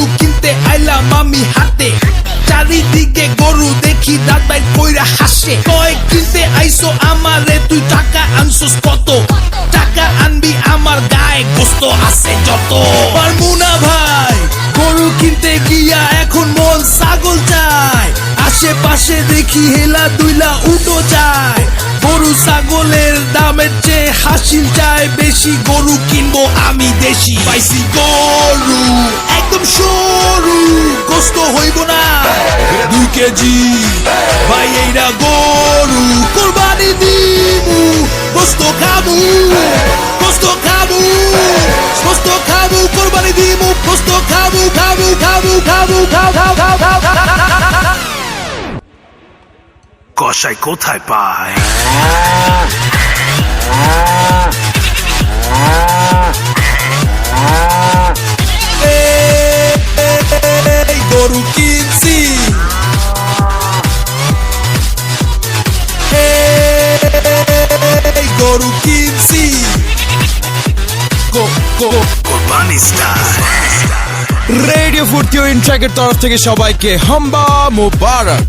গরু কিনতে আইলাম আমি হাতে, চারিদিকে গরু দেখি দাঁত বাইর কইরা হাসে। কয় কিনতে আইসো আমারে তুই টাকা আনছস কত? টাকা আনবি আমার গায়ে গোস্ত আছে যত। পারবো না ভাই গরু কিনতে গিয়া এখন মন ছাগল চায়, আশেপাশে দেখি হেলা দুইলা উটো যায়। গরু ছাগলের দামের চেয়ে হাসিল চায় বেশি, গরু কিনবো আমি দেশি। পাইছি গরু একদম সরু, গোস্ত হইব না 2 কেজি ভাই, এইটা গরু কোরবানি দিমু, গোস্ত খাবো, গোস্ত খাবো, গোস্ত খাবো, কোরবানি দিমু, গোস্ত খাবো, খাবো, খাবো, খাবো, খাবো, খাবো, খাবো। কসাই কোথায় পায়? গরু কিনছি, গরু কিনছি, কোরবানি স্টাইল। রেডিও ফুর্তি ও ইনট্রাকের তরফ থেকে সবাইকে হাম্বা মোবারক।